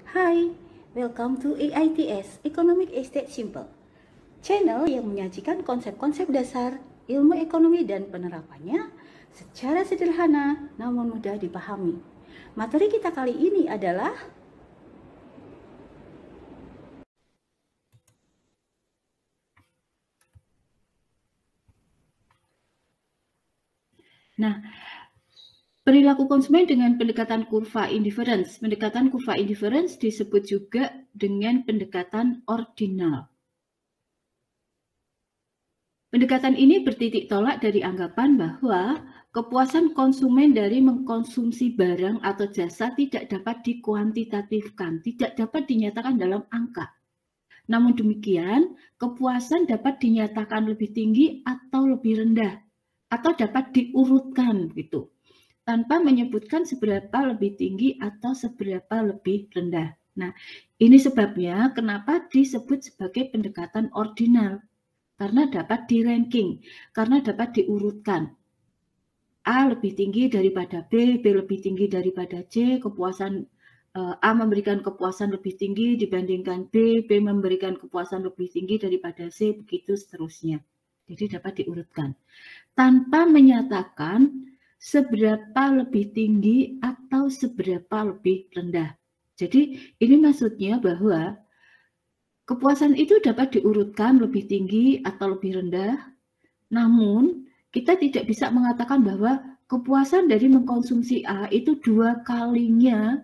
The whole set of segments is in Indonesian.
Hai, welcome to EITS, Economic Estate Simple, channel yang menyajikan konsep-konsep dasar ilmu ekonomi dan penerapannya secara sederhana namun mudah dipahami. Materi kita kali ini adalah perilaku konsumen dengan pendekatan kurva indifference. Pendekatan kurva indifference disebut juga dengan pendekatan ordinal. Pendekatan ini bertitik tolak dari anggapan bahwa kepuasan konsumen dari mengkonsumsi barang atau jasa tidak dapat dikuantitatifkan, tidak dapat dinyatakan dalam angka. Namun demikian, kepuasan dapat dinyatakan lebih tinggi atau lebih rendah, atau dapat diurutkan gitu, tanpa menyebutkan seberapa lebih tinggi atau seberapa lebih rendah. Nah, ini sebabnya kenapa disebut sebagai pendekatan ordinal. Karena dapat di-ranking, karena dapat diurutkan. A lebih tinggi daripada B, B lebih tinggi daripada C, kepuasan A memberikan kepuasan lebih tinggi dibandingkan B, B memberikan kepuasan lebih tinggi daripada C, begitu seterusnya. Jadi dapat diurutkan. Tanpa menyatakan seberapa lebih tinggi atau seberapa lebih rendah. Jadi ini maksudnya bahwa kepuasan itu dapat diurutkan lebih tinggi atau lebih rendah, namun kita tidak bisa mengatakan bahwa kepuasan dari mengkonsumsi A itu 2 kalinya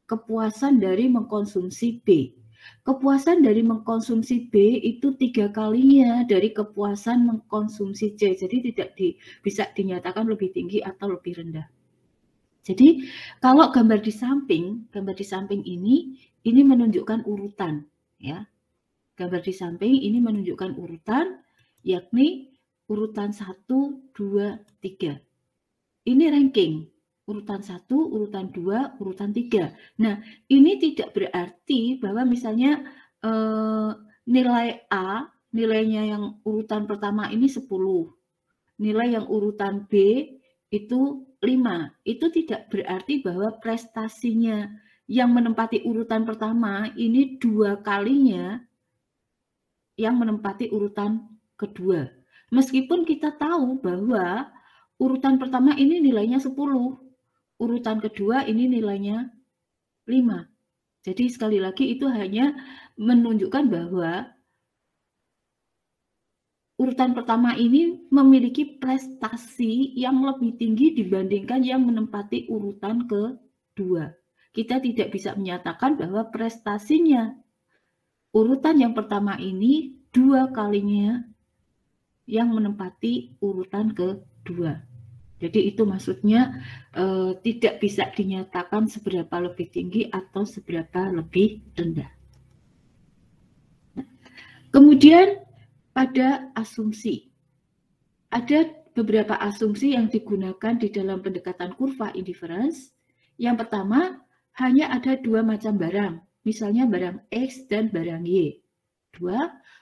kepuasan dari mengkonsumsi B. Kepuasan dari mengkonsumsi B itu 3 kalinya dari kepuasan mengkonsumsi C. Jadi tidak bisa dinyatakan lebih tinggi atau lebih rendah. Jadi kalau gambar di samping ini menunjukkan urutan, ya. Gambar di samping ini menunjukkan urutan, yakni urutan 1, 2, 3. Ini ranking. Urutan 1, urutan 2, urutan 3. Nah, ini tidak berarti bahwa misalnya nilai A, nilainya yang urutan pertama ini 10. Nilai yang urutan B itu 5. Itu tidak berarti bahwa prestasinya yang menempati urutan pertama ini 2 kalinya yang menempati urutan kedua. Meskipun kita tahu bahwa urutan pertama ini nilainya 10, urutan kedua ini nilainya 5. Jadi sekali lagi itu hanya menunjukkan bahwa urutan pertama ini memiliki prestasi yang lebih tinggi dibandingkan yang menempati urutan kedua. Kita tidak bisa menyatakan bahwa prestasinya urutan yang pertama ini 2 kalinya yang menempati urutan kedua. Jadi itu maksudnya tidak bisa dinyatakan seberapa lebih tinggi atau seberapa lebih rendah. Nah, kemudian pada asumsi. Ada beberapa asumsi yang digunakan di dalam pendekatan kurva indifference. Yang pertama, hanya ada 2 macam barang, misalnya barang X dan barang Y. 2,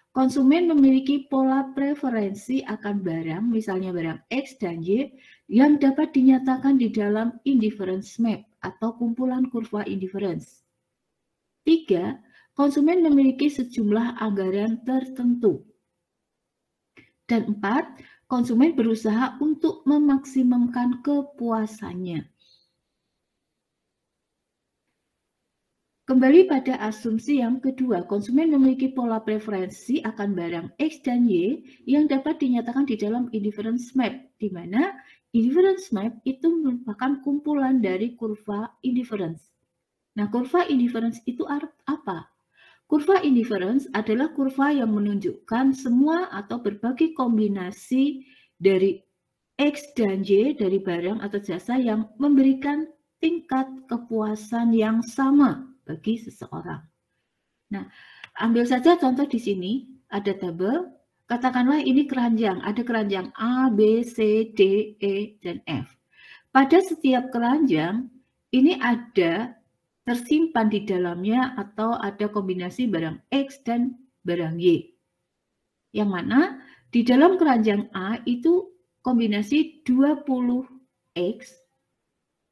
konsumen memiliki pola preferensi akan barang, misalnya barang X dan Y, yang dapat dinyatakan di dalam indifference map atau kumpulan kurva indifference. 3, konsumen memiliki sejumlah anggaran tertentu. Dan 4, konsumen berusaha untuk memaksimumkan kepuasannya. Kembali pada asumsi yang kedua, konsumen memiliki pola preferensi akan barang X dan Y yang dapat dinyatakan di dalam indifference map, di mana indifference map itu merupakan kumpulan dari kurva indifference. Nah, kurva indifference itu apa? Kurva indifference adalah kurva yang menunjukkan semua atau berbagai kombinasi dari X dan Y dari barang atau jasa yang memberikan tingkat kepuasan yang sama bagi seseorang. Nah, ambil saja contoh di sini, ada tabel, katakanlah ini keranjang, ada keranjang A, B, C, D, E, dan F. Pada setiap keranjang, ini ada tersimpan di dalamnya atau ada kombinasi barang X dan barang Y. Yang mana di dalam keranjang A itu kombinasi 20X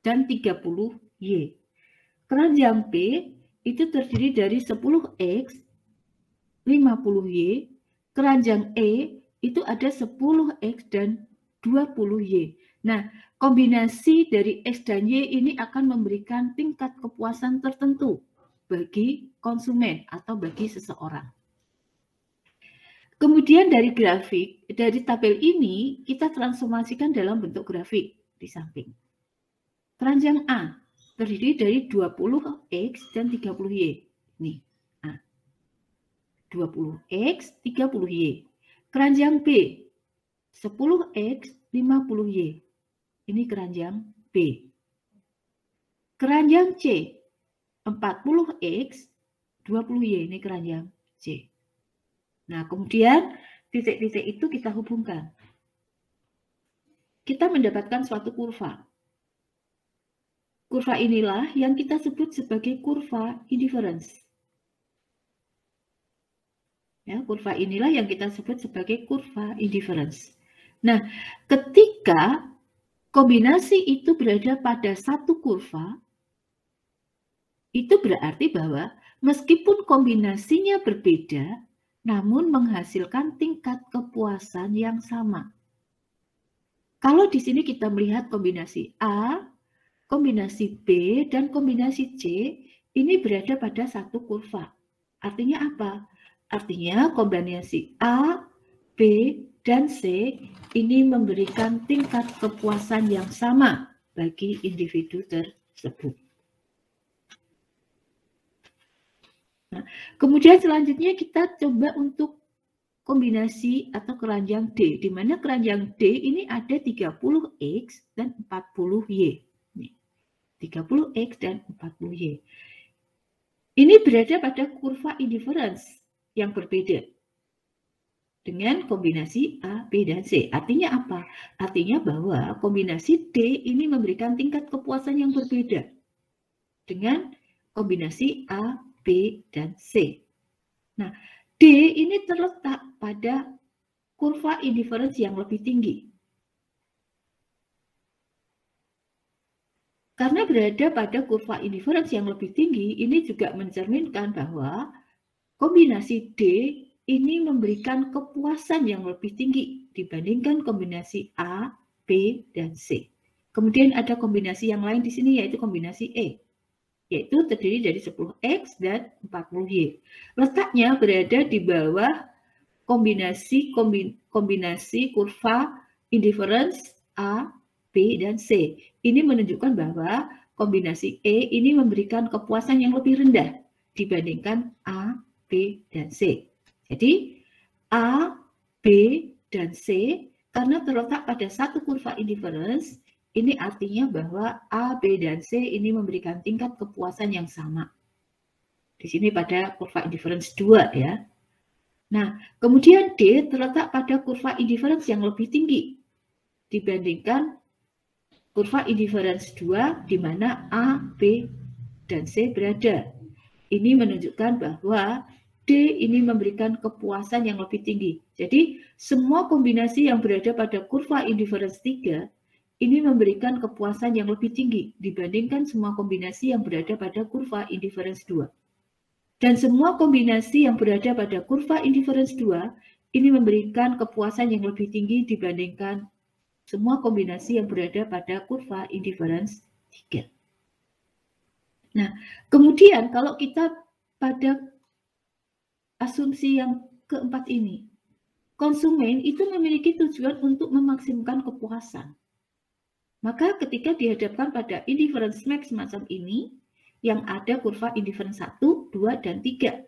dan 30Y. Keranjang B itu terdiri dari 10X, 50Y, keranjang E itu ada 10X dan 20Y. Nah, kombinasi dari X dan Y ini akan memberikan tingkat kepuasan tertentu bagi konsumen atau bagi seseorang. Kemudian dari grafik, dari tabel ini kita transformasikan dalam bentuk grafik di samping. Keranjang A terdiri dari 20X dan 30Y. Nih, A. 20X, 30Y. Keranjang B 10X, 50Y. Ini keranjang B. Keranjang C 40X, 20Y. Ini keranjang C. Nah, kemudian titik-titik itu kita hubungkan. Kita mendapatkan suatu kurva. Kurva inilah yang kita sebut sebagai kurva indifference. Ya, kurva inilah yang kita sebut sebagai kurva indifference. Nah, ketika kombinasi itu berada pada satu kurva, itu berarti bahwa meskipun kombinasinya berbeda, namun menghasilkan tingkat kepuasan yang sama. Kalau di sini kita melihat kombinasi A, kombinasi B, dan kombinasi C, ini berada pada satu kurva. Artinya apa? Artinya kombinasi A, B, dan C ini memberikan tingkat kepuasan yang sama bagi individu tersebut. Nah, kemudian selanjutnya kita coba untuk kombinasi atau keranjang D, di mana keranjang D ini ada 30X dan 40Y. 30X dan 40Y. Ini berada pada kurva indifference yang berbeda dengan kombinasi A, B, dan C. Artinya apa? Artinya bahwa kombinasi D ini memberikan tingkat kepuasan yang berbeda dengan kombinasi A, B, dan C. Nah, D ini terletak pada kurva indifference yang lebih tinggi. Karena berada pada kurva indifference yang lebih tinggi, ini juga mencerminkan bahwa kombinasi D ini memberikan kepuasan yang lebih tinggi dibandingkan kombinasi A, B, dan C. Kemudian ada kombinasi yang lain di sini, yaitu kombinasi E, yaitu terdiri dari 10X dan 40Y. Letaknya berada di bawah kombinasi kurva indifference A, B, dan C. Ini menunjukkan bahwa kombinasi E ini memberikan kepuasan yang lebih rendah dibandingkan A, B, dan C. Jadi A, B, dan C karena terletak pada satu kurva indifference, ini artinya bahwa A, B, dan C ini memberikan tingkat kepuasan yang sama. Di sini pada kurva indifference 2 ya. Nah, kemudian D terletak pada kurva indifference yang lebih tinggi dibandingkan kurva indifference 2 di mana A, B, dan C berada. Ini menunjukkan bahwa D ini memberikan kepuasan yang lebih tinggi. Jadi, semua kombinasi yang berada pada kurva indifference 3 ini memberikan kepuasan yang lebih tinggi dibandingkan semua kombinasi yang berada pada kurva indifference 2. Dan semua kombinasi yang berada pada kurva indifference 2 ini memberikan kepuasan yang lebih tinggi dibandingkan semua kombinasi yang berada pada kurva indifference 3. Nah, kemudian kalau kita pada asumsi yang keempat ini, konsumen itu memiliki tujuan untuk memaksimumkan kepuasan. Maka ketika dihadapkan pada indifference max semacam ini, yang ada kurva indifference 1, 2, dan 3.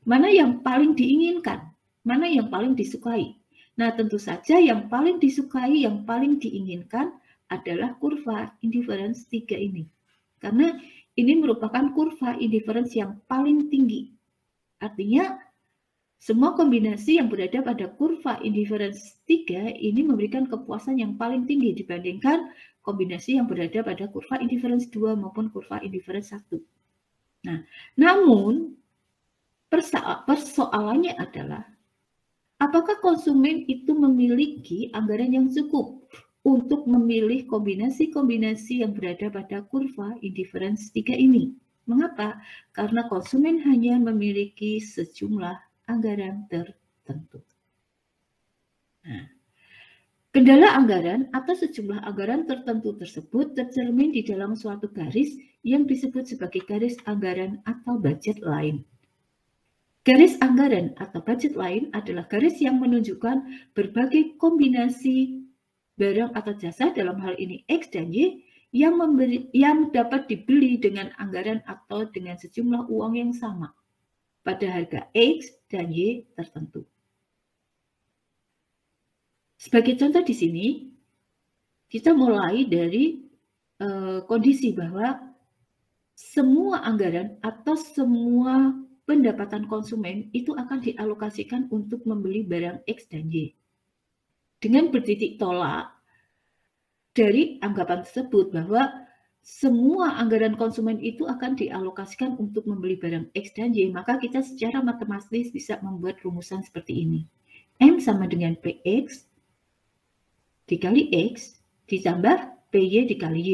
Mana yang paling diinginkan? Mana yang paling disukai? Nah, tentu saja yang paling disukai, yang paling diinginkan adalah kurva indifference 3 ini. Karena ini merupakan kurva indifference yang paling tinggi. Artinya, semua kombinasi yang berada pada kurva indifference 3 ini memberikan kepuasan yang paling tinggi dibandingkan kombinasi yang berada pada kurva indifference 2 maupun kurva indifference 1. Nah, namun persoalannya adalah apakah konsumen itu memiliki anggaran yang cukup untuk memilih kombinasi-kombinasi yang berada pada kurva indifference 3 ini? Mengapa? Karena konsumen hanya memiliki sejumlah anggaran tertentu. Nah, kendala anggaran atau sejumlah anggaran tertentu tersebut tercermin di dalam suatu garis yang disebut sebagai garis anggaran atau budget line. Garis anggaran atau budget line adalah garis yang menunjukkan berbagai kombinasi barang atau jasa, dalam hal ini X dan Y, yang dapat dibeli dengan anggaran atau dengan sejumlah uang yang sama pada harga X dan Y tertentu. Sebagai contoh di sini, kita mulai dari kondisi bahwa semua anggaran atau semua pendapatan konsumen itu akan dialokasikan untuk membeli barang X dan Y. Dengan bertitik tolak dari anggapan tersebut bahwa semua anggaran konsumen itu akan dialokasikan untuk membeli barang X dan Y, maka kita secara matematis bisa membuat rumusan seperti ini. M sama dengan PX dikali X ditambah PY dikali Y.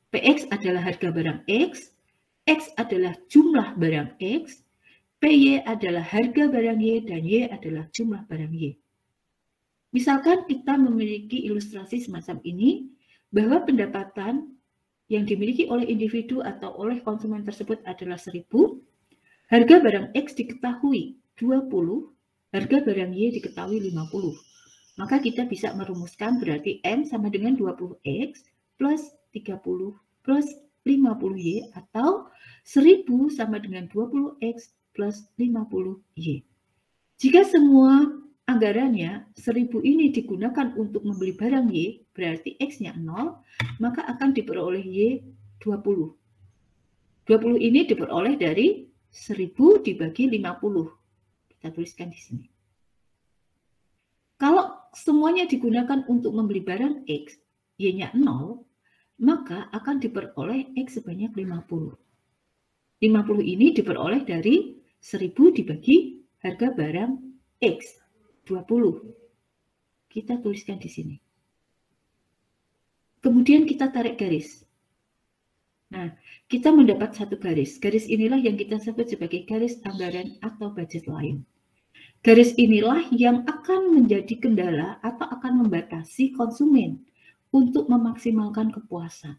PX adalah harga barang X, X adalah jumlah barang X, PY adalah harga barang Y, dan Y adalah jumlah barang Y. Misalkan kita memiliki ilustrasi semacam ini, bahwa pendapatan yang dimiliki oleh individu atau oleh konsumen tersebut adalah 1.000, harga barang X diketahui 20, harga barang Y diketahui 50. Maka kita bisa merumuskan berarti M sama dengan 20X plus 30 plus 50Y, atau 1.000 sama dengan 20X plus 50Y. Jika semua anggarannya 1.000 ini digunakan untuk membeli barang Y, berarti X-nya 0, maka akan diperoleh Y 20. 20 ini diperoleh dari 1.000 dibagi 50. Kita tuliskan di sini. Kalau semuanya digunakan untuk membeli barang X, Y-nya 0, maka akan diperoleh X sebanyak 50. 50 ini diperoleh dari 1.000 dibagi harga barang X, 20. Kita tuliskan di sini. Kemudian kita tarik garis. Nah, kita mendapat satu garis. Garis inilah yang kita sebut sebagai garis anggaran atau budget line. Garis inilah yang akan menjadi kendala atau akan membatasi konsumen untuk memaksimalkan kepuasan.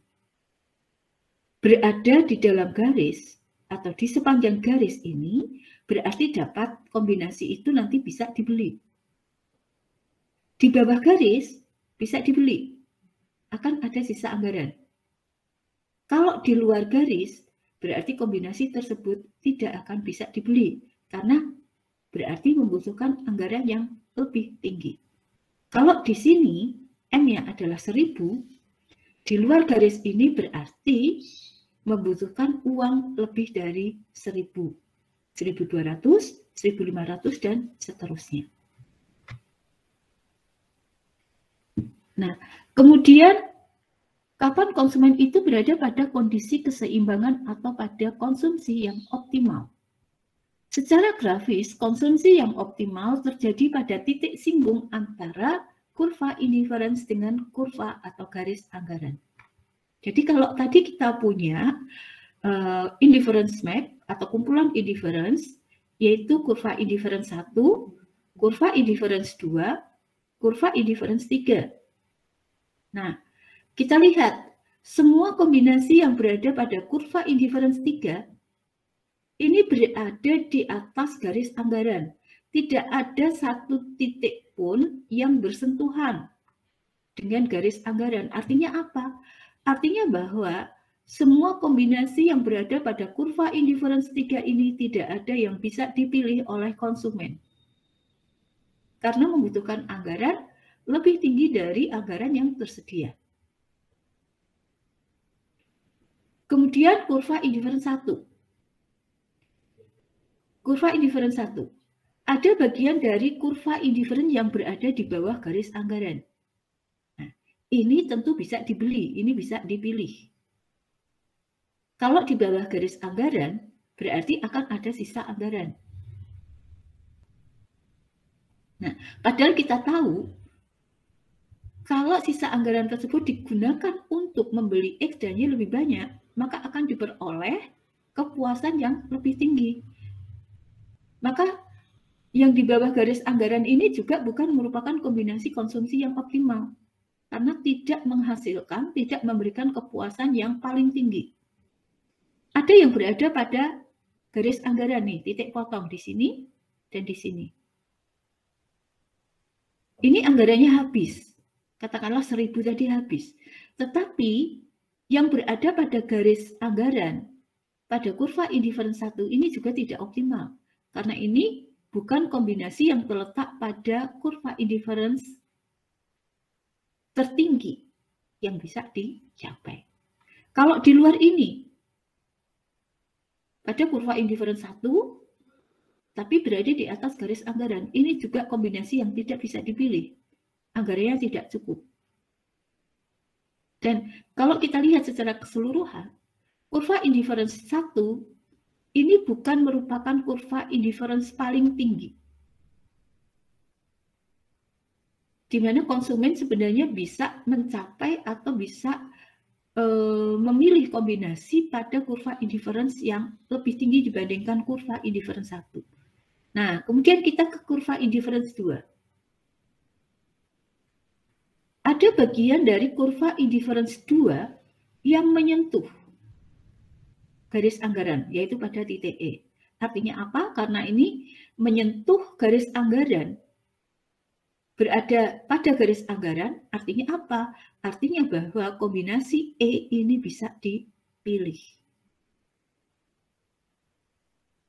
Berada di dalam garis atau di sepanjang garis ini berarti dapat kombinasi itu nanti bisa dibeli. Di bawah garis bisa dibeli, akan ada sisa anggaran. Kalau di luar garis berarti kombinasi tersebut tidak akan bisa dibeli karena berarti membutuhkan anggaran yang lebih tinggi. Kalau di sini M-nya adalah 1.000, di luar garis ini berarti membutuhkan uang lebih dari 1.000, 1.200, 1.500, dan seterusnya. Nah, kemudian kapan konsumen itu berada pada kondisi keseimbangan atau pada konsumsi yang optimal? Secara grafis, konsumsi yang optimal terjadi pada titik singgung antara kurva indifference dengan kurva atau garis anggaran. Jadi kalau tadi kita punya indifference map atau kumpulan indifference, yaitu kurva indifference 1, kurva indifference 2, kurva indifference 3. Nah, kita lihat semua kombinasi yang berada pada kurva indifference 3 ini berada di atas garis anggaran. Tidak ada satu titik pun yang bersentuhan dengan garis anggaran. Artinya apa? Artinya bahwa semua kombinasi yang berada pada kurva indifference 3 ini tidak ada yang bisa dipilih oleh konsumen. Karena membutuhkan anggaran lebih tinggi dari anggaran yang tersedia. Kemudian kurva indifference 1. Kurva indifference 1. Ada bagian dari kurva indifference yang berada di bawah garis anggaran. Nah, ini tentu bisa dibeli, ini bisa dipilih. Kalau di bawah garis anggaran, berarti akan ada sisa anggaran. Nah, padahal kita tahu, kalau sisa anggaran tersebut digunakan untuk membeli X dan Y lebih banyak, maka akan diperoleh kepuasan yang lebih tinggi. Maka yang di bawah garis anggaran ini juga bukan merupakan kombinasi konsumsi yang optimal, karena tidak menghasilkan, tidak memberikan kepuasan yang paling tinggi. Ada yang berada pada garis anggaran nih, titik potong di sini dan di sini. Ini anggarannya habis, katakanlah 1.000 tadi habis. Tetapi yang berada pada garis anggaran, pada kurva indifference 1 ini juga tidak optimal. Karena ini bukan kombinasi yang terletak pada kurva indifference tertinggi yang bisa dicapai. Kalau di luar ini, pada kurva indifference 1, tapi berada di atas garis anggaran, ini juga kombinasi yang tidak bisa dipilih. Anggarannya tidak cukup. Dan kalau kita lihat secara keseluruhan, kurva indifference 1 ini bukan merupakan kurva indifference paling tinggi, di mana konsumen sebenarnya bisa mencapai atau bisa memilih kombinasi pada kurva indifference yang lebih tinggi dibandingkan kurva indifference 1. Nah, kemudian kita ke kurva indifference 2. Ada bagian dari kurva indifference 2 yang menyentuh garis anggaran, yaitu pada titik E. Artinya apa? Karena ini menyentuh garis anggaran, berada pada garis anggaran, artinya apa? Artinya bahwa kombinasi E ini bisa dipilih.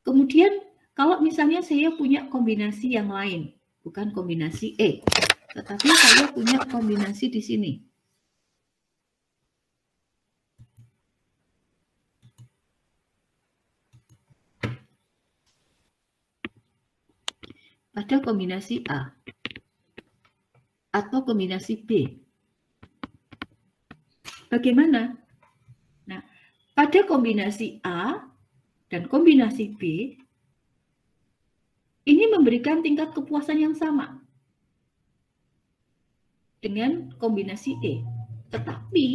Kemudian kalau misalnya saya punya kombinasi yang lain, bukan kombinasi E, tetapi saya punya kombinasi di sini. Pada kombinasi A atau kombinasi B. Bagaimana? Nah, pada kombinasi A dan kombinasi B, ini memberikan tingkat kepuasan yang sama dengan kombinasi E. Tetapi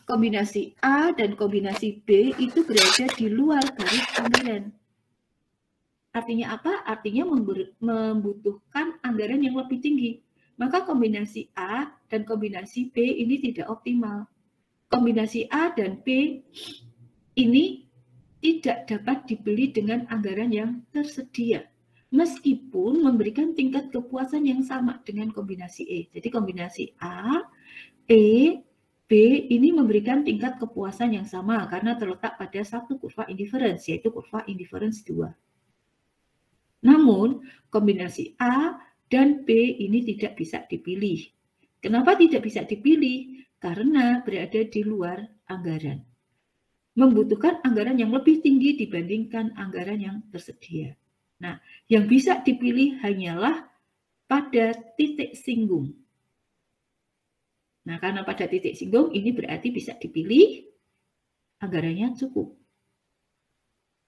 kombinasi A dan kombinasi B itu berada di luar garis anggaran. Artinya apa? Artinya membutuhkan anggaran yang lebih tinggi. Maka kombinasi A dan kombinasi B ini tidak optimal. Kombinasi A dan B ini tidak dapat dibeli dengan anggaran yang tersedia, meskipun memberikan tingkat kepuasan yang sama dengan kombinasi E. Jadi kombinasi A, E, B ini memberikan tingkat kepuasan yang sama karena terletak pada satu kurva indifference, yaitu kurva indifference 2. Namun, kombinasi A dan B ini tidak bisa dipilih. Kenapa tidak bisa dipilih? Karena berada di luar anggaran. Membutuhkan anggaran yang lebih tinggi dibandingkan anggaran yang tersedia. Nah, yang bisa dipilih hanyalah pada titik singgung. Nah, karena pada titik singgung ini berarti bisa dipilih, anggarannya cukup.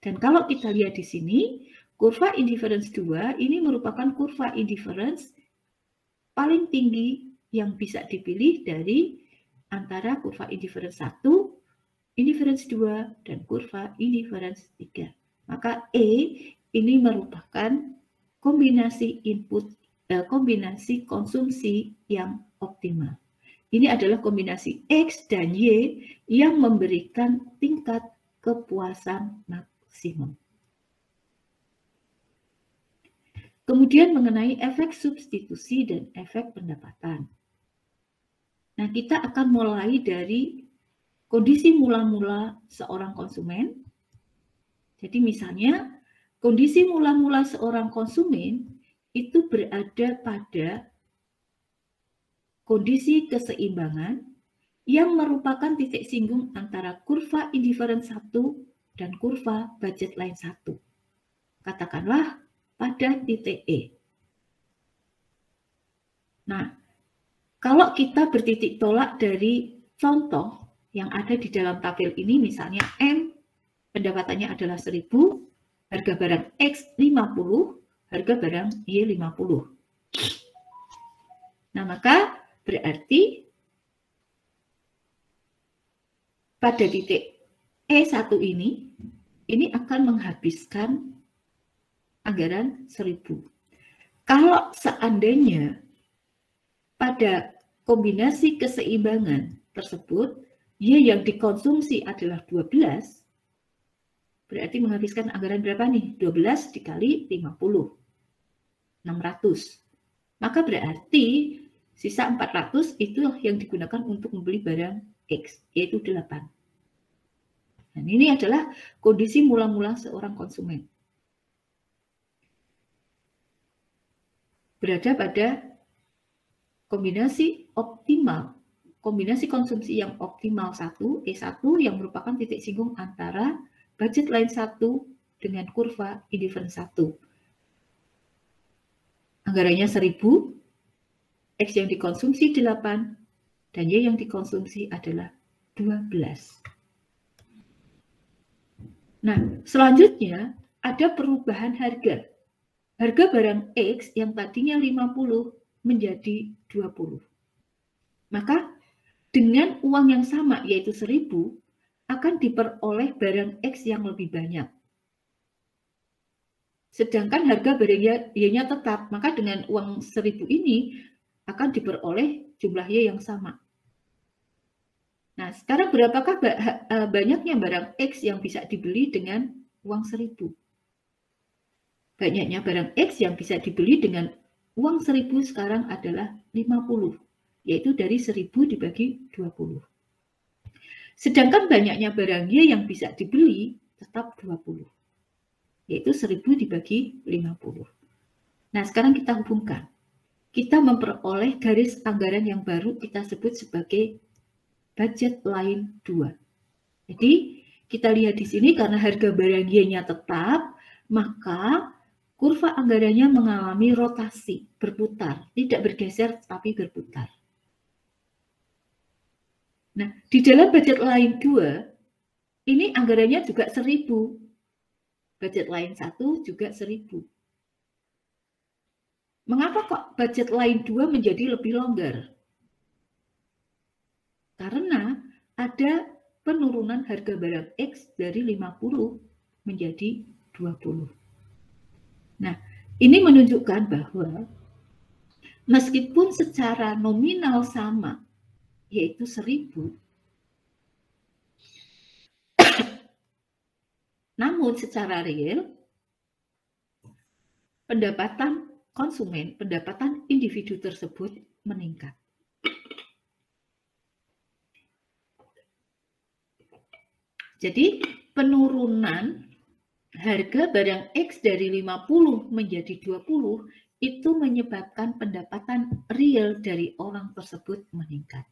Dan kalau kita lihat di sini, kurva indifference 2 ini merupakan kurva indifference paling tinggi yang bisa dipilih dari antara kurva indifference 1, indifference 2, dan kurva indifference 3. Maka E ini merupakan kombinasi input, kombinasi konsumsi yang optimal. Ini adalah kombinasi X dan Y yang memberikan tingkat kepuasan maksimum. Kemudian mengenai efek substitusi dan efek pendapatan. Nah, kita akan mulai dari kondisi mula-mula seorang konsumen. Jadi misalnya, kondisi mula-mula seorang konsumen itu berada pada kondisi keseimbangan yang merupakan titik singgung antara kurva indifference 1 dan kurva budget line 1. Katakanlah pada titik E. Nah, kalau kita bertitik tolak dari contoh yang ada di dalam tabel ini, misalnya M, pendapatannya adalah 1.000, harga barang X 50, harga barang Y 50. Nah, maka berarti pada titik E1 ini, ini akan menghabiskan anggaran 1.000. Kalau seandainya pada kombinasi keseimbangan tersebut, Y yang dikonsumsi adalah 12, berarti menghabiskan anggaran berapa nih? 12 dikali 50, 600. Maka berarti sisa 400 itu yang digunakan untuk membeli barang X, yaitu 8. Dan ini adalah kondisi mula-mula seorang konsumen. Berada pada kombinasi optimal, kombinasi konsumsi yang optimal 1, E1 yang merupakan titik singgung antara budget line 1 dengan kurva indifference 1. Anggarannya 1.000, X yang dikonsumsi 8, dan Y yang dikonsumsi adalah 12. Nah, selanjutnya ada perubahan harga. Harga barang X yang tadinya 50 menjadi 20. Maka dengan uang yang sama yaitu 1.000 akan diperoleh barang X yang lebih banyak. Sedangkan harga barang Y-nya tetap, maka dengan uang 1.000 ini akan diperoleh jumlah Y yang sama. Nah, sekarang berapakah banyaknya barang X yang bisa dibeli dengan uang 1.000? Banyaknya barang X yang bisa dibeli dengan uang 1.000 sekarang adalah 50, yaitu dari 1.000 dibagi 20. Sedangkan banyaknya barang Y yang bisa dibeli tetap 20, yaitu 1.000 dibagi 50. Nah, sekarang kita hubungkan. Kita memperoleh garis anggaran yang baru kita sebut sebagai budget line 2. Jadi, kita lihat di sini karena harga barang Y-nya tetap, maka kurva anggarannya mengalami rotasi, berputar, tidak bergeser tapi berputar. Nah, di dalam budget line 2, ini anggarannya juga 1.000. Budget line 1 juga 1.000. Mengapa kok budget line 2 menjadi lebih longgar? Karena ada penurunan harga barang X dari 50 menjadi 20. Nah, ini menunjukkan bahwa meskipun secara nominal sama, yaitu 1.000, namun secara real, pendapatan konsumen, pendapatan individu tersebut meningkat. Jadi, penurunan harga barang X dari 50 menjadi 20 itu menyebabkan pendapatan real dari orang tersebut meningkat.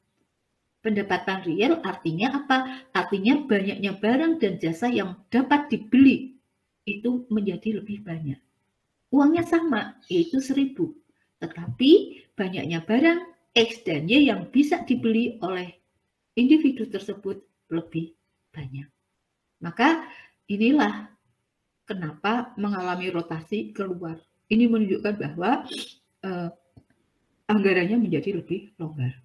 Pendapatan real artinya apa? Artinya banyaknya barang dan jasa yang dapat dibeli itu menjadi lebih banyak. Uangnya sama, yaitu 1.000. Tetapi banyaknya barang X dan Y yang bisa dibeli oleh individu tersebut lebih banyak. Maka inilah kenapa mengalami rotasi keluar. Ini menunjukkan bahwa anggarannya menjadi lebih longgar.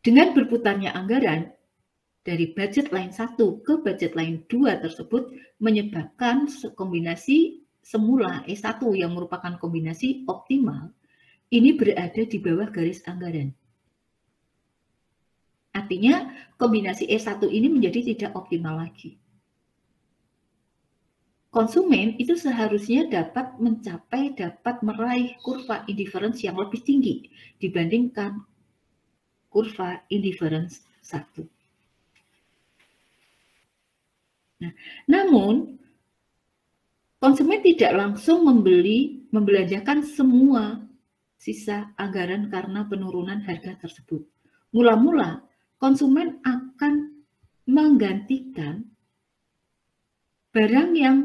Dengan berputarnya anggaran dari budget line 1 ke budget line 2 tersebut menyebabkan kombinasi semula E1 yang merupakan kombinasi optimal ini berada di bawah garis anggaran. Artinya kombinasi E1 ini menjadi tidak optimal lagi. Konsumen itu seharusnya dapat meraih kurva indifference yang lebih tinggi dibandingkan kurva indifference 1. Nah, namun konsumen tidak langsung membelanjakan semua sisa anggaran karena penurunan harga tersebut. Mula-mula konsumen akan menggantikan barang yang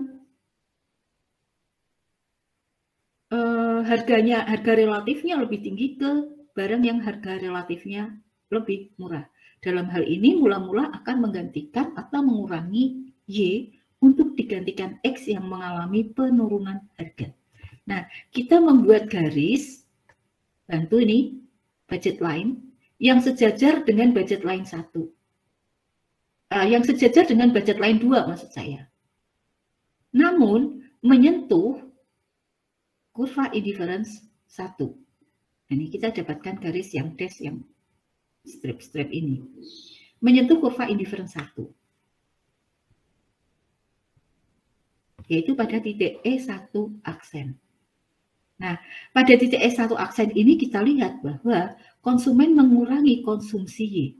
harga relatifnya lebih tinggi ke barang yang harga relatifnya lebih murah. Dalam hal ini mula-mula akan menggantikan atau mengurangi Y untuk digantikan X yang mengalami penurunan harga. Nah, kita membuat garis, bantu ini, budget line, yang sejajar dengan budget line 1. yang sejajar dengan budget lain 2 maksud saya. Namun menyentuh kurva indifference 1. Ini kita dapatkan garis yang dash yang strip-strip ini. Menyentuh kurva indifference 1. Yaitu pada titik E1 aksen. Nah, pada titik E1 aksen ini kita lihat bahwa konsumen mengurangi konsumsi Y,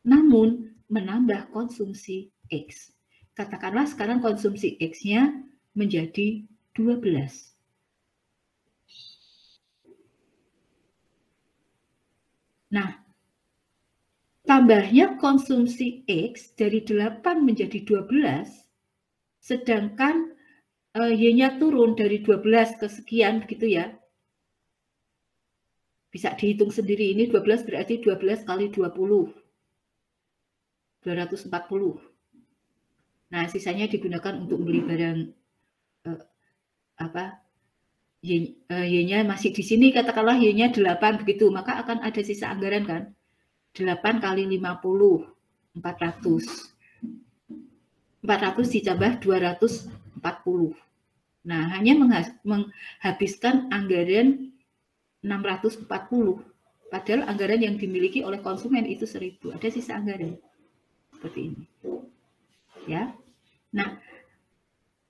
namun menambah konsumsi X. Katakanlah sekarang konsumsi X-nya menjadi 12. Nah, tambahnya konsumsi X dari 8 menjadi 12, sedangkan Y-nya turun dari 12 ke sekian begitu ya. Bisa dihitung sendiri, ini 12 berarti 12 kali 20. 240. Nah, sisanya digunakan untuk beli barang Y-nya masih di sini, katakanlah Y-nya 8 begitu, maka akan ada sisa anggaran kan. 8 kali 50, 400. 400 ditambah 240. Nah, hanya menghabiskan anggaran 640. Padahal anggaran yang dimiliki oleh konsumen itu 1000. Ada sisa anggaran. Seperti ini. Ya. Nah,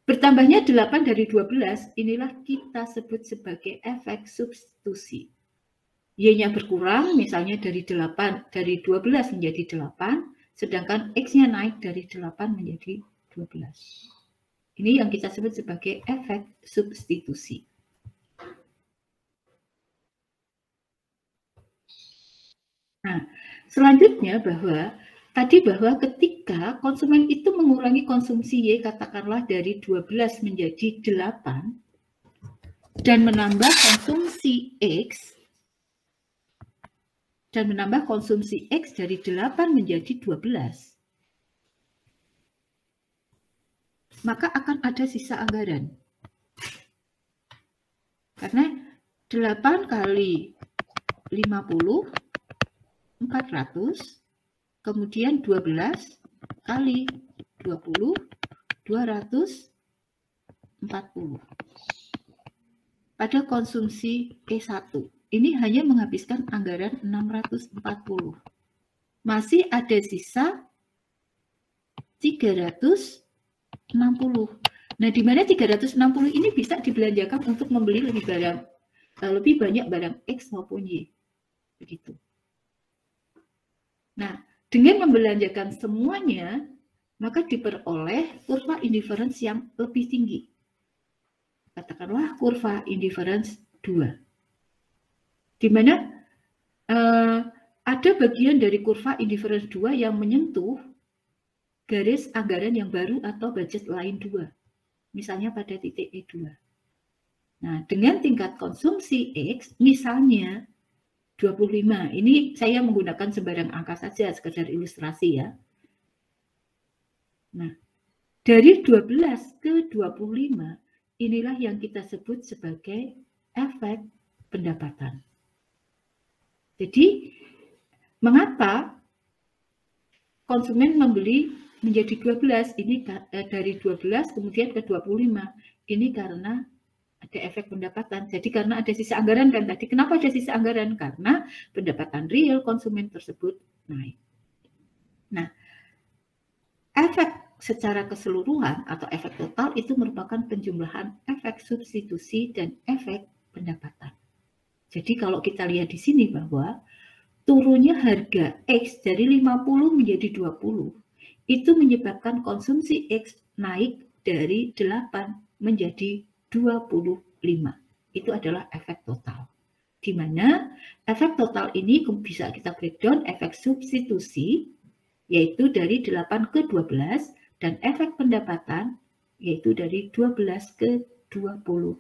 bertambahnya 8 dari 12, inilah kita sebut sebagai efek substitusi. Y-nya berkurang, misalnya dari 12 menjadi 8, sedangkan X-nya naik dari 8 menjadi 12. Ini yang kita sebut sebagai efek substitusi. Nah, selanjutnya bahwa ketika konsumen itu mengurangi konsumsi Y, katakanlah dari 12 menjadi 8, dan menambah konsumsi X, dari 8 menjadi 12, maka akan ada sisa anggaran. Karena 8 kali 50, 400, kemudian 12 kali 20, 240. Pada konsumsi E1, ini hanya menghabiskan anggaran 640. Masih ada sisa 360. Nah, di mana 360 ini bisa dibelanjakan untuk membeli lebih banyak barang X maupun Y. Begitu. Nah, dengan membelanjakan semuanya, maka diperoleh kurva indifference yang lebih tinggi. Katakanlah kurva indifference 2. Di mana ada bagian dari kurva indifference 2 yang menyentuh garis anggaran yang baru atau budget lain 2. Misalnya pada titik E2. Nah, dengan tingkat konsumsi X, misalnya 25. Ini saya menggunakan sembarang angka saja, sekedar ilustrasi ya. Nah, dari 12 ke 25, inilah yang kita sebut sebagai efek pendapatan. Jadi, mengapa konsumen membeli menjadi 12, ini dari 12 kemudian ke 25, ini karena ada efek pendapatan. Jadi karena ada sisa anggaran kan tadi. Kenapa ada sisa anggaran? Karena pendapatan real konsumen tersebut naik. Nah, efek secara keseluruhan atau efek total itu merupakan penjumlahan efek substitusi dan efek pendapatan. Jadi kalau kita lihat di sini bahwa turunnya harga X dari 50 menjadi 20, itu menyebabkan konsumsi X naik dari 8 menjadi 25. Itu adalah efek total. Di mana efek total ini bisa kita breakdown efek substitusi, yaitu dari 8 ke 12, dan efek pendapatan, yaitu dari 12 ke 25.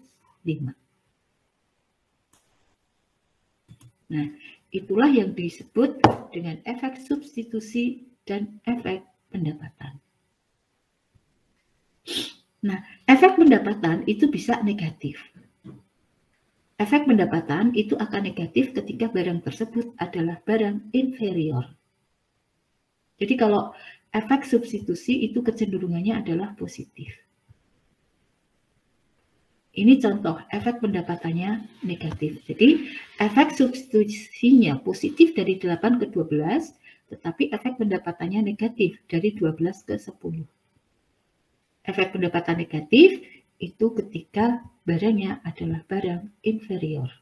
Nah, itulah yang disebut dengan efek substitusi dan efek pendapatan. Nah, efek pendapatan itu bisa negatif. Efek pendapatan itu akan negatif ketika barang tersebut adalah barang inferior. Jadi kalau efek substitusi itu kecenderungannya adalah positif. Ini contoh efek pendapatannya negatif. Jadi efek substitusinya positif dari 8 ke 12, tetapi efek pendapatannya negatif dari 12 ke 10. Efek pendapatan negatif itu ketika barangnya adalah barang inferior.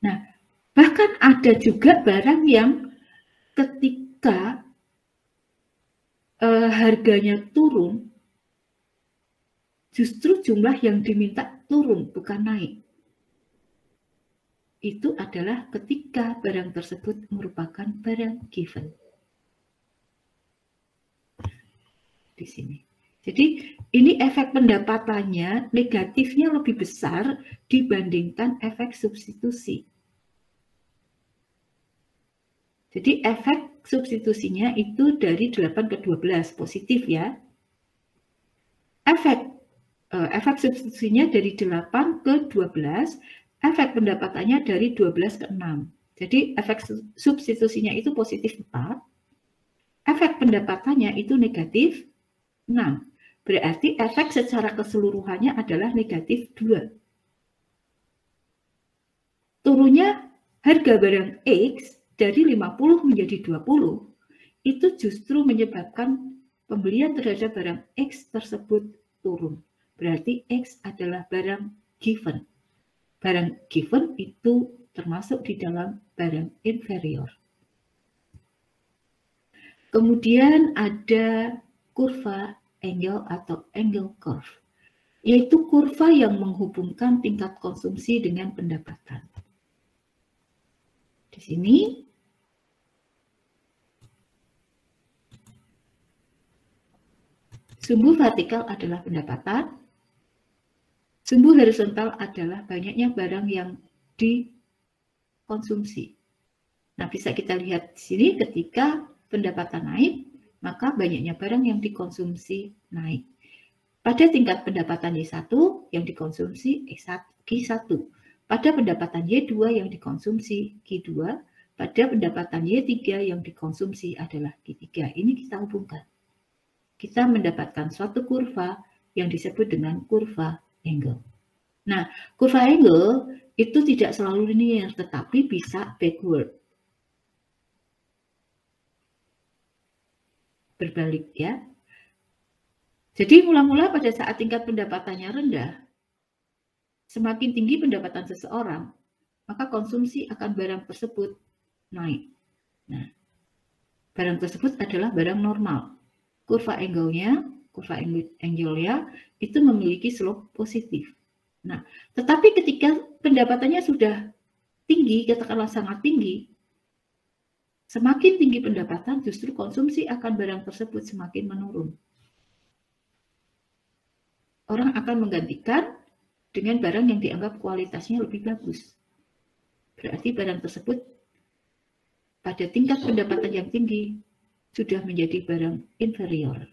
Nah, bahkan ada juga barang yang ketika harganya turun, justru jumlah yang diminta turun, bukan naik. Itu adalah ketika barang tersebut merupakan barang given. Di sini. Jadi ini efek pendapatannya negatifnya lebih besar dibandingkan efek substitusi. Jadi efek substitusinya itu dari 8 ke 12, positif ya. Efek substitusinya dari 8 ke 12, efek pendapatannya dari 12 ke 6. Jadi efek substitusinya itu positif 4, efek pendapatannya itu negatif 6. Berarti efek secara keseluruhannya adalah negatif 2. Turunnya harga barang X dari 50 menjadi 20, itu justru menyebabkan pembelian terhadap barang X tersebut turun. Berarti X adalah barang given. Barang given itu termasuk di dalam barang inferior. Kemudian ada kurva angle atau angle curve, yaitu kurva yang menghubungkan tingkat konsumsi dengan pendapatan. Di sini sumbu vertikal adalah pendapatan, sumbu horizontal adalah banyaknya barang yang dikonsumsi. Nah, bisa kita lihat di sini ketika pendapatan naik, maka banyaknya barang yang dikonsumsi naik. Pada tingkat pendapatan Y1 yang dikonsumsi Q1. Pada pendapatan Y2 yang dikonsumsi Q2. Pada pendapatan Y3 yang dikonsumsi adalah Q3. Ini kita hubungkan. Kita mendapatkan suatu kurva yang disebut dengan kurva angle. Nah, kurva angle itu tidak selalu linear, tetapi bisa backward. Berbalik ya. Jadi mula-mula pada saat tingkat pendapatannya rendah, semakin tinggi pendapatan seseorang, maka konsumsi akan barang tersebut naik. Nah, barang tersebut adalah barang normal. Kurva angle-nya itu memiliki slope positif. Nah, tetapi ketika pendapatannya sudah tinggi, katakanlah sangat tinggi, semakin tinggi pendapatan justru konsumsi akan barang tersebut semakin menurun. Orang akan menggantikan dengan barang yang dianggap kualitasnya lebih bagus. Berarti barang tersebut pada tingkat pendapatan yang tinggi sudah menjadi barang inferior.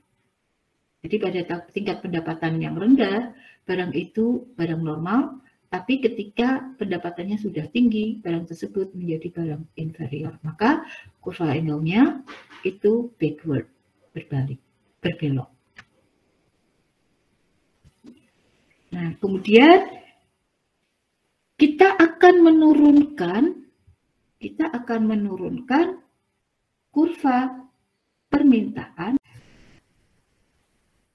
Jadi pada tingkat pendapatan yang rendah, barang itu barang normal, tapi ketika pendapatannya sudah tinggi, barang tersebut menjadi barang inferior. Maka kurva angle-nya itu backward, berbalik, berbelok. Nah, kemudian kita akan menurunkan kurva permintaan.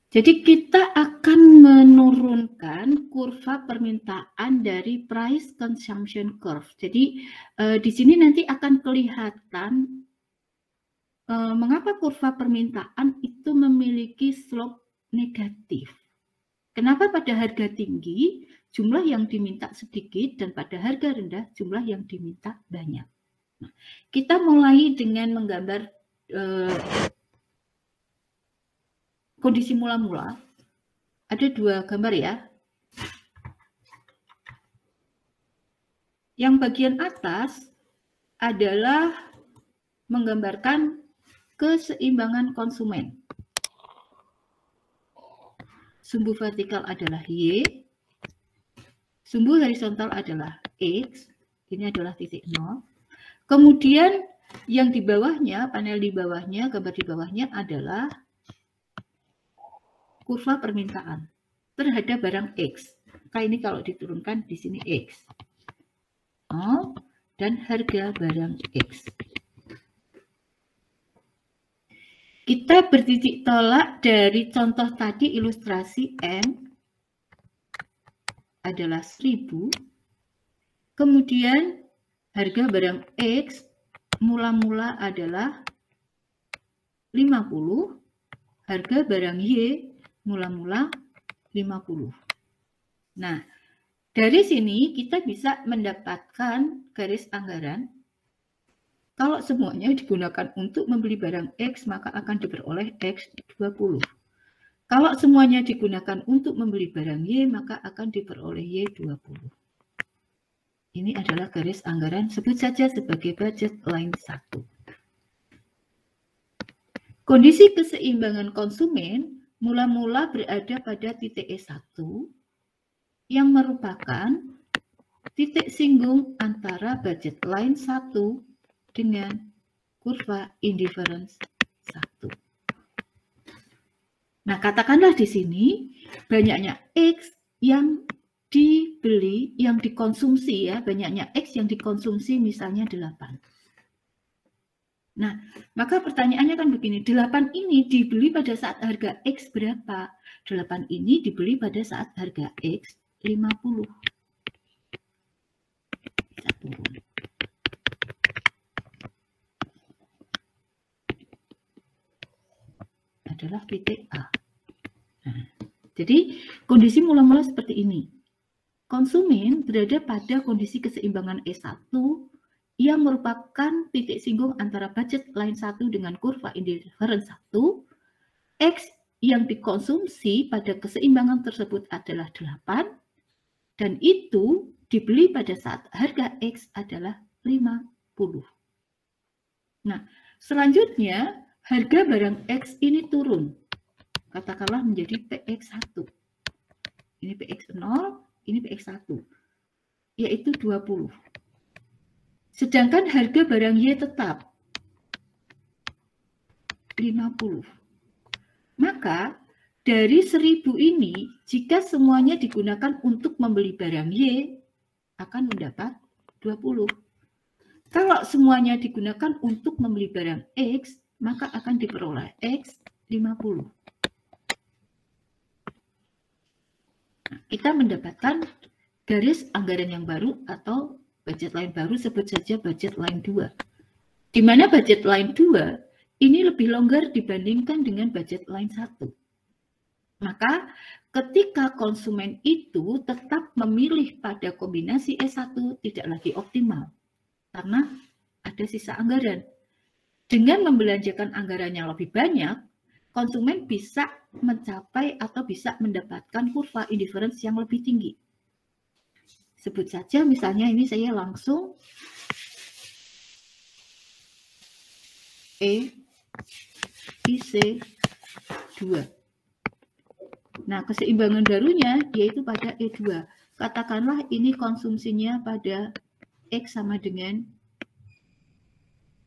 Jadi kita akan menurunkan kurva permintaan dari price consumption curve. Jadi di sini nanti akan kelihatan mengapa kurva permintaan itu memiliki slope negatif. Kenapa pada harga tinggi jumlah yang diminta sedikit dan pada harga rendah jumlah yang diminta banyak. Nah, kita mulai dengan menggambar kondisi mula-mula. Ada dua gambar ya. Yang bagian atas adalah menggambarkan keseimbangan konsumen. Sumbu vertikal adalah Y, sumbu horizontal adalah X, ini adalah titik 0. Kemudian Yang di bawahnya, panel di bawahnya, gambar di bawahnya adalah kurva permintaan terhadap barang X. Maka ini kalau diturunkan di sini X. Oh, dan harga barang X. Kita bertitik tolak dari contoh tadi ilustrasi M adalah 1000. Kemudian harga barang X mula-mula adalah 50. Harga barang Y mula-mula 50. Nah, dari sini kita bisa mendapatkan garis anggaran. Kalau semuanya digunakan untuk membeli barang X, maka akan diperoleh X20. Kalau semuanya digunakan untuk membeli barang Y, maka akan diperoleh Y20. Ini adalah garis anggaran, sebut saja sebagai budget line 1. Kondisi keseimbangan konsumen mula-mula berada pada titik E1 yang merupakan titik singgung antara budget line 1 dengan kurva indifference 1. Nah, katakanlah di sini banyaknya X yang dibeli, yang dikonsumsi ya, banyaknya X yang dikonsumsi misalnya 8. Nah, maka pertanyaannya kan begini, 8 ini dibeli pada saat harga X berapa? 8 ini dibeli pada saat harga X 50. Bisa turun. Adalah titik A. Nah, jadi kondisi mula-mula seperti ini. Konsumen berada pada kondisi keseimbangan E1 yang merupakan titik singgung antara budget line 1 dengan kurva indifference 1. X yang dikonsumsi pada keseimbangan tersebut adalah 8 dan itu dibeli pada saat harga X adalah 50. Nah, selanjutnya harga barang X ini turun. Katakanlah menjadi PX1. Ini PX0, ini PX1. Yaitu 20. Sedangkan harga barang Y tetap 50. Maka dari 1000 ini, jika semuanya digunakan untuk membeli barang Y, akan mendapat 20. Kalau semuanya digunakan untuk membeli barang X, maka akan diperoleh X 50. Nah, kita mendapatkan garis anggaran yang baru atau budget line baru, sebut saja budget line 2. Di mana budget line 2 ini lebih longgar dibandingkan dengan budget line 1. Maka ketika konsumen itu tetap memilih pada kombinasi E1 tidak lagi optimal karena ada sisa anggaran. Dengan membelanjakan anggaran yang lebih banyak, konsumen bisa mencapai atau bisa mendapatkan kurva indifference yang lebih tinggi. Sebut saja misalnya ini saya langsung IC 2. Nah, keseimbangan barunya yaitu pada E2. Katakanlah ini konsumsinya pada X sama dengan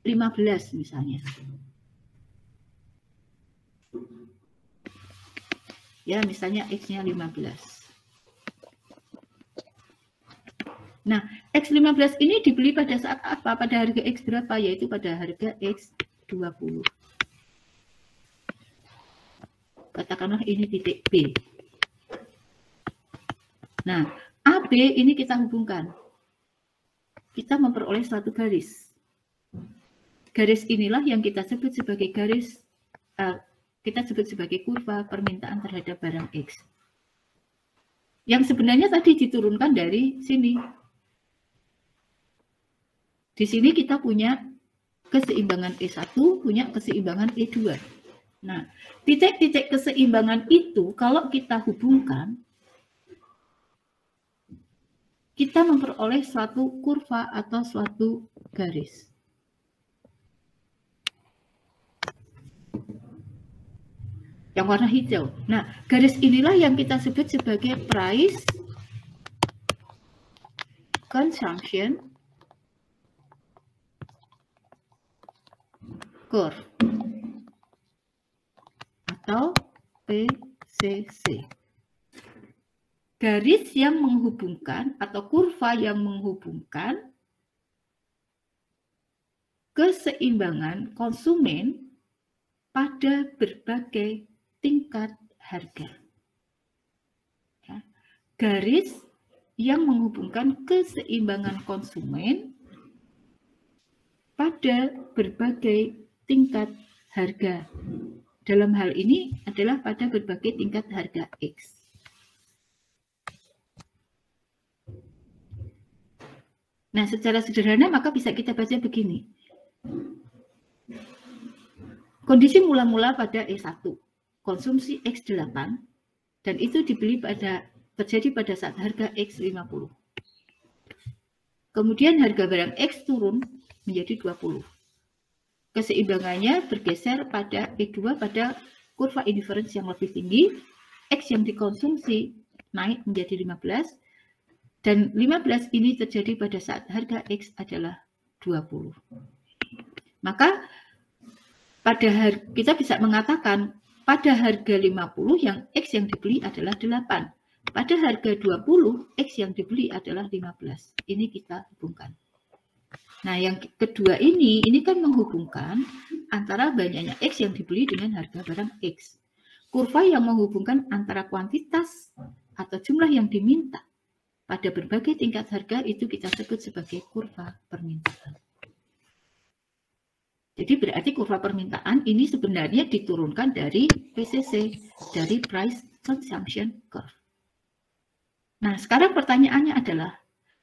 15 misalnya. Ya, misalnya X-nya 15. Nah, X15 ini dibeli pada saat apa? Pada harga X berapa? Yaitu pada harga X20. Katakanlah ini titik B. Nah, AB ini kita hubungkan. Kita memperoleh suatu garis. Garis inilah yang kita sebut sebagai garis, kita sebut sebagai kurva permintaan terhadap barang X. Yang sebenarnya tadi diturunkan dari sini. Di sini kita punya keseimbangan E1, punya keseimbangan E2. Nah, titik-titik keseimbangan itu kalau kita hubungkan, kita memperoleh suatu kurva atau suatu garis. Yang warna hijau. Nah, garis inilah yang kita sebut sebagai price consumption curve atau PCC. Garis yang menghubungkan atau kurva yang menghubungkan keseimbangan konsumen pada berbagai tingkat harga. Ya. Garis yang menghubungkan keseimbangan konsumen pada berbagai tingkat harga. Dalam hal ini adalah pada berbagai tingkat harga X. Nah, secara sederhana maka bisa kita baca begini. Kondisi mula-mula pada E1, konsumsi X8, dan itu terjadi pada saat harga X50. Kemudian harga barang X turun menjadi 20. Keseimbangannya bergeser pada E2 pada kurva indifference yang lebih tinggi, X yang dikonsumsi naik menjadi 15, dan 15 ini terjadi pada saat harga X adalah 20. Maka kita bisa mengatakan pada harga 50 yang X yang dibeli adalah 8. Pada harga 20 X yang dibeli adalah 15. Ini kita hubungkan. Nah, yang kedua ini kan menghubungkan antara banyaknya X yang dibeli dengan harga barang X. Kurva yang menghubungkan antara kuantitas atau jumlah yang diminta pada berbagai tingkat harga itu kita sebut sebagai kurva permintaan. Jadi berarti kurva permintaan ini sebenarnya diturunkan dari PCC, dari Price Consumption Curve. Nah, sekarang pertanyaannya adalah,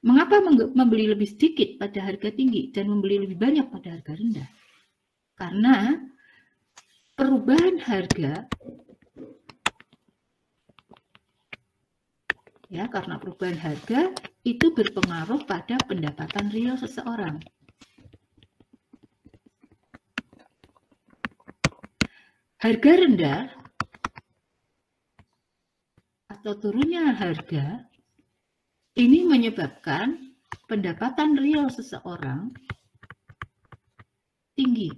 mengapa membeli lebih sedikit pada harga tinggi dan membeli lebih banyak pada harga rendah? Karena perubahan harga karena perubahan harga itu berpengaruh pada pendapatan real seseorang. Harga rendah atau turunnya harga ini menyebabkan pendapatan real seseorang tinggi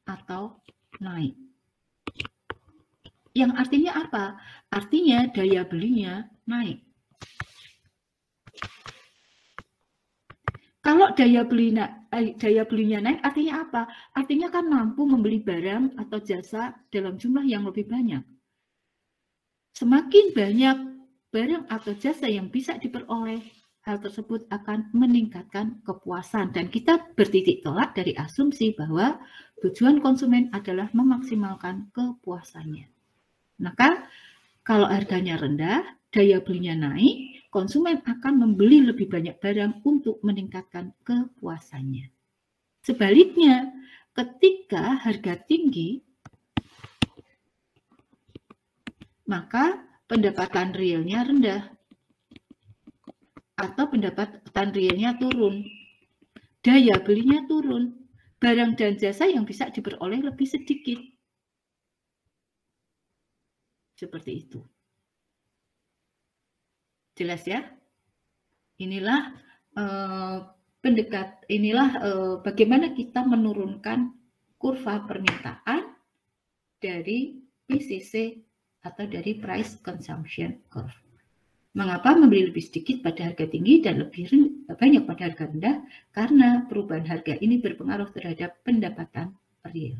atau naik. Yang artinya apa? Artinya daya belinya naik. Kalau daya belinya naik, artinya apa? Artinya kan mampu membeli barang atau jasa dalam jumlah yang lebih banyak. Semakin banyak barang atau jasa yang bisa diperoleh, hal tersebut akan meningkatkan kepuasan. Dan kita bertitik tolak dari asumsi bahwa tujuan konsumen adalah memaksimalkan kepuasannya. Maka kalau harganya rendah, daya belinya naik, konsumen akan membeli lebih banyak barang untuk meningkatkan kepuasannya. Sebaliknya, ketika harga tinggi, maka pendapatan realnya rendah atau pendapatan realnya turun. Daya belinya turun. Barang dan jasa yang bisa diperoleh lebih sedikit. Seperti itu. Jelas ya? Inilah bagaimana kita menurunkan kurva permintaan dari PCC atau dari Price Consumption Curve. Mengapa membeli lebih sedikit pada harga tinggi dan lebih banyak pada harga rendah? Karena perubahan harga ini berpengaruh terhadap pendapatan real.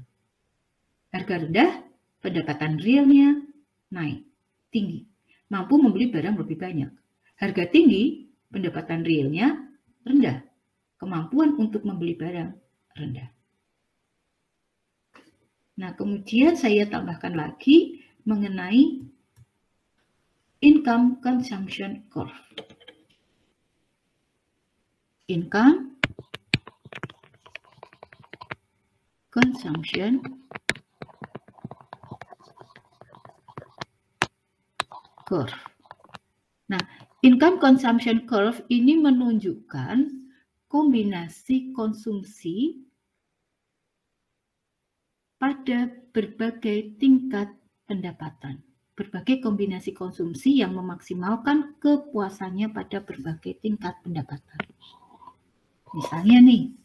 Harga rendah, pendapatan realnya naik, tinggi. Mampu membeli barang lebih banyak. Harga tinggi, pendapatan realnya rendah. Kemampuan untuk membeli barang rendah. Nah, kemudian saya tambahkan lagi mengenai income consumption curve. Income consumption curve. Nah, income consumption curve ini menunjukkan kombinasi konsumsi pada berbagai tingkat pendapatan. Berbagai kombinasi konsumsi yang memaksimalkan kepuasannya pada berbagai tingkat pendapatan. Misalnya nih,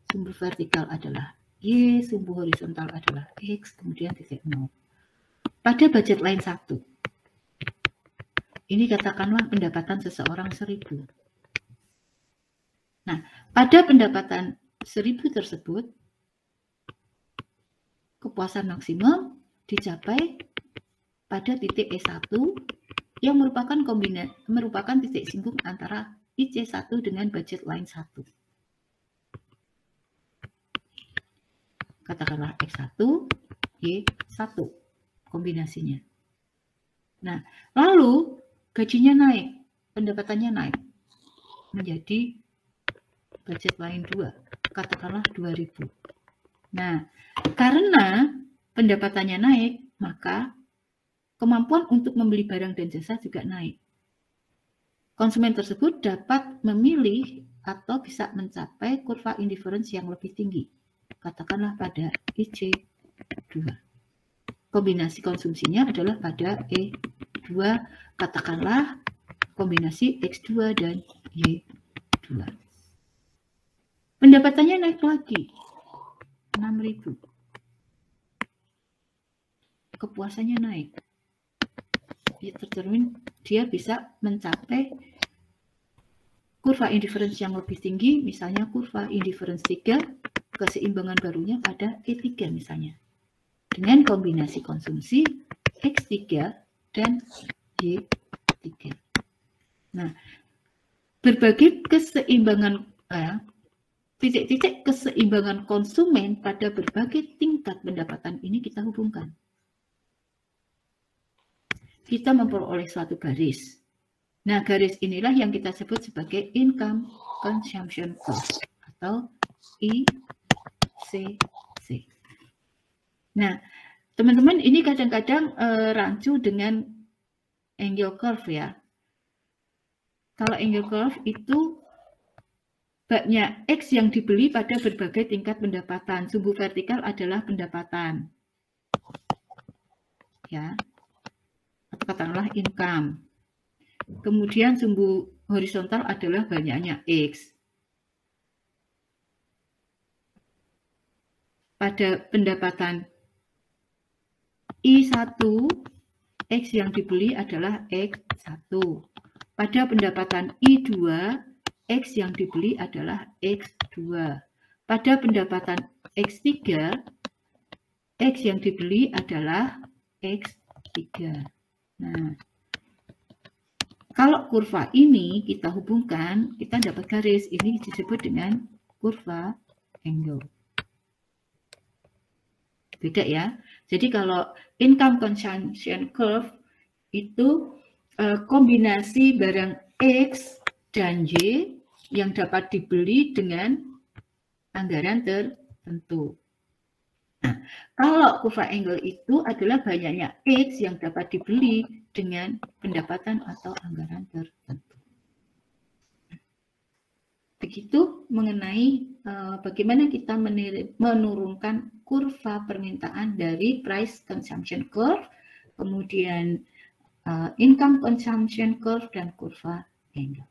sumber vertikal adalah Y sumbu horizontal adalah X, kemudian titik 0. Pada budget line 1, ini katakanlah pendapatan seseorang 1.000. Nah, pada pendapatan 1.000 tersebut, kepuasan maksimum dicapai pada titik E1 yang merupakan titik singgung antara IC1 dengan budget line 1. Katakanlah X1, Y1 kombinasinya. Nah, lalu gajinya naik, pendapatannya naik menjadi budget line 2, katakanlah 2.000. Nah, karena pendapatannya naik, maka kemampuan untuk membeli barang dan jasa juga naik. Konsumen tersebut dapat memilih atau bisa mencapai kurva indifference yang lebih tinggi, katakanlah pada IC2. Kombinasi konsumsinya adalah pada E2, katakanlah kombinasi X2 dan Y2. Pendapatannya naik lagi, 6.000. Kepuasannya naik. Tercermin dia bisa mencapai kurva indifference yang lebih tinggi, misalnya kurva indifference 3, keseimbangan barunya pada E3 misalnya, dengan kombinasi konsumsi X3 dan Y3. Nah, berbagai keseimbangan titik-titik keseimbangan konsumen pada berbagai tingkat pendapatan ini kita hubungkan. Kita memperoleh suatu garis. Nah, garis inilah yang kita sebut sebagai income consumption curve atau ICC. Nah, teman-teman, ini kadang-kadang rancu dengan angle curve ya. Kalau angle curve itu banyak X yang dibeli pada berbagai tingkat pendapatan. Sumbu vertikal adalah pendapatan. Ya. Atau katakanlah income. Kemudian sumbu horizontal adalah banyaknya X. Pada pendapatan I1, X yang dibeli adalah X1. Pada pendapatan I2, X yang dibeli adalah X2. Pada pendapatan X3, X yang dibeli adalah X3. Nah, kalau kurva ini kita hubungkan, kita dapat garis. Ini disebut dengan kurva angle. Beda ya. Jadi kalau income consumption curve itu kombinasi barang X dan Y yang dapat dibeli dengan anggaran tertentu. Nah, kalau kurva angle itu adalah banyaknya X yang dapat dibeli dengan pendapatan atau anggaran tertentu. Begitu mengenai bagaimana kita menurunkan kurva permintaan dari price consumption curve, kemudian income consumption curve, dan kurva angle.